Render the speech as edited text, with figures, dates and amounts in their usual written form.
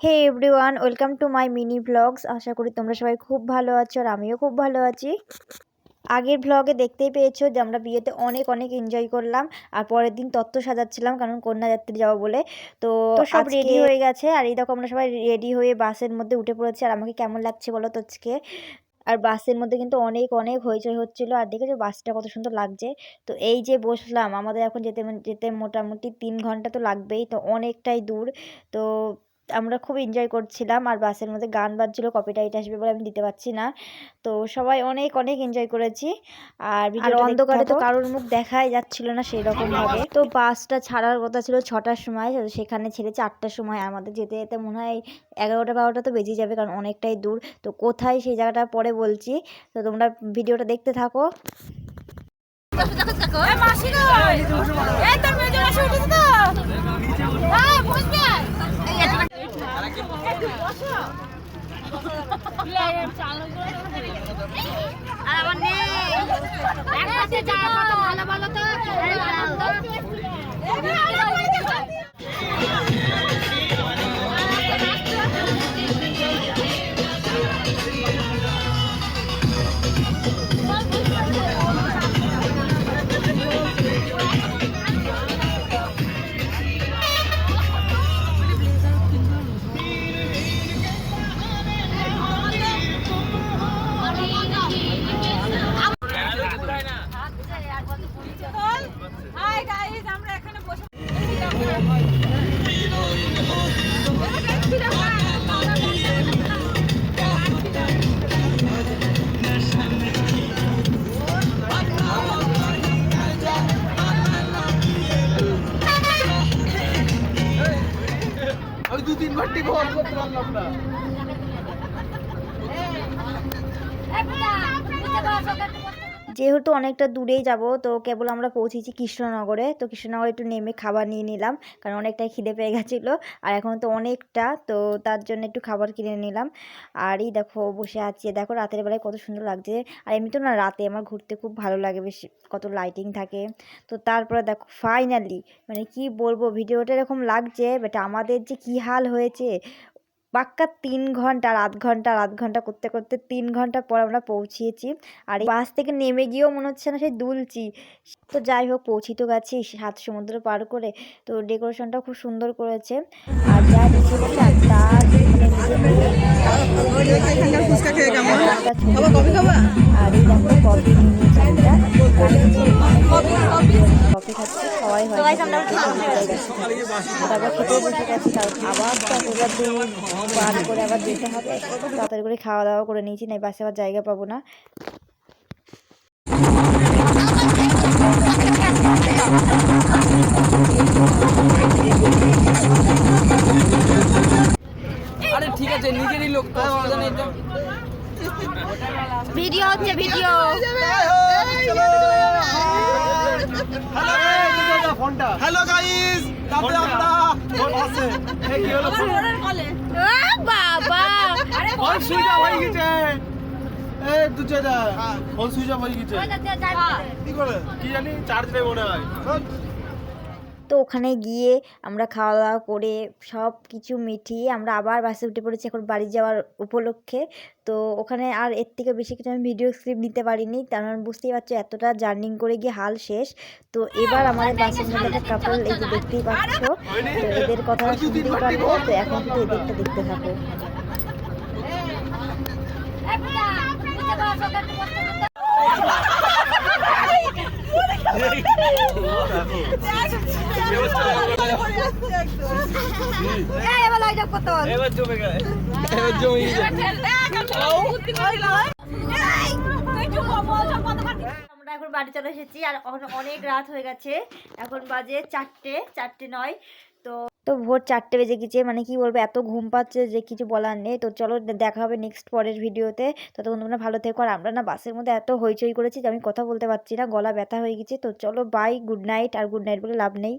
Hey everyone, welcome to my mini blogs. আশা করি তোমরা সবাই খুব ভালো আছো আর আমিও খুব ভালো আছি। আগের ব্লগে দেখতেই পেয়েছো যে আমরা বিয়েতে অনেক অনেক এনজয় করলাম আর পরের দিন তত্ত্ব সাজাচ্ছিলাম কারণ কন্যাযাত্রী যাবো বলে। তো সব রেডি হয়ে গেছে আর এই দেখো আমরা সবাই রেডি হয়ে বাসের মধ্যে উঠে পড়েছি। আর আমাকে কেমন লাগছে বলো তো আজকে? আর বাসের মধ্যে কিন্তু অনেক অনেক হইচই হচ্ছিল আর দেখেছো বাসটা কত সুন্দর লাগছে। তো এই যে বসলাম, আমাদের এখন যেতে যেতে মোটামুটি 3 ঘন্টা তো লাগবেই, তো অনেকটাই দূর। তো আমরা খুব এনজয় করছিলাম আর বাসের মধ্যে গান বাজছিল, কপিরাইট আসবে বলে আমি দিতে পারছি না। তো সবাই অনেক অনেক এনজয় করেছি আর অন্ধকারে তো কারোর মুখ দেখাই যাচ্ছিল না সেই রকম ভাবে। তো বাসটা ছাড়ার কথা ছিল 6টার সময়, সেখানে ছেড়েছে 8টার সময়। আমাদের যেতে যেতে মনে হয় 11টা 12টা তো বেজে যাবে কারণ অনেকটাই দূর। তো কোথায় সেই জায়গাটা পরে বলছি, তো তোমরা ভিডিওটা দেখতে থাকো। ভালো ভালো তো যেহেতু অনেকটা দূরেই যাব, তো কেবল আমরা পৌঁছেছি কৃষ্ণনগরে। তো কৃষ্ণনগরে একটু নেমে খাবার নিয়ে নিলাম কারণ অনেকটাই খিদে পেয়ে গেছিলো আর এখন তো অনেকটা, তো তার জন্য একটু খাবার কিনে নিলাম। আর এই দেখো বসে আছি, দেখো রাতের বেলায় কত সুন্দর লাগছে। আর এমনি তো না, রাতে আমার ঘুরতে খুব ভালো লাগে, বেশ কত লাইটিং থাকে। তো তারপরে দেখো ফাইনালি, মানে কি বলবো, ভিডিওটা এরকম লাগছে বাট আমাদের যে কি হাল হয়েছে। পাক্কা 3 ঘন্টা আর আধ ঘন্টা করতে করতে 3 ঘন্টা পর আমরা পৌঁছিয়েছি। আর এই বাস থেকে নেমে গিয়েও মনে হচ্ছে না সেই দুলছি। তো যাই হোক, পৌঁছি তো গেছি 7 সমুদ্র পার করে। তো ডেকোরেশনটা খুব সুন্দর করেছে আর যা দিচ্ছে আর এই দেখো কফি কফি খাচ্ছি, সবাই হয় তারপর খেতে বসে গেছি। তারপর আবার পার করে আবার যেতে হবে, তাড়াতাড়ি করে খাওয়া দাওয়া করে নিয়েছি, না বাসে আবার জায়গা পাবো না। আরে ঠিক আছে, নিজেরই লোক তো, অসুবিধা নেই তো। ভিডিও হচ্ছে, ভিডিও। হ্যালো গাইস, তারপরে আমরা আছে এই কি হলো বাবা, আরে ফোন সুইচ অফ হয়ে গেছে। এই দুজেদা ফোন সুইচ অফ হয়ে গেছে, কি করে কি জানি, চার্জ নেই মনে হয়। তো ওখানে গিয়ে আমরা খাওয়া দাওয়া করে সব কিছু মিটিয়ে আমরা আবার বাসে উঠে পড়েছি এখন বাড়ি যাওয়ার উপলক্ষে। তো ওখানে আর এর থেকে বেশি কিছু আমি ভিডিও ক্লিপ নিতে পারিনি, কারণ বুঝতেই পারছো এতটা জার্নি করে গিয়ে হাল শেষ। তো এবার আমাদের বাসের মধ্যে একটা কাপল, এই যে দেখতেই পাচ্ছ, তো এদের কথা শুনতেই পারবো। তো এখন কিন্তু এদেরটা দেখতে থাকো। আমরা এখন বাড়ি চলে এসেছি আর অনেক রাত হয়ে গেছে, এখন বাজে 4:09। তো ভোর 4টে বেজে গেছে, মানে কি বলবো, এত ঘুম পাচ্ছে যে কিছু বলার নেই। তো চলো দেখা হবে নেক্সট পরের ভিডিওতে। ততক্ষণ তোমরা ভালো থেকো। আর আমরা না বাসের মধ্যে এত হইচই করেছি যে আমি কথা বলতে পারছি না, গলা ব্যথা হয়ে গেছে। তো চলো বাই, গুড নাইট। আর গুড নাইট বলে লাভ নেই।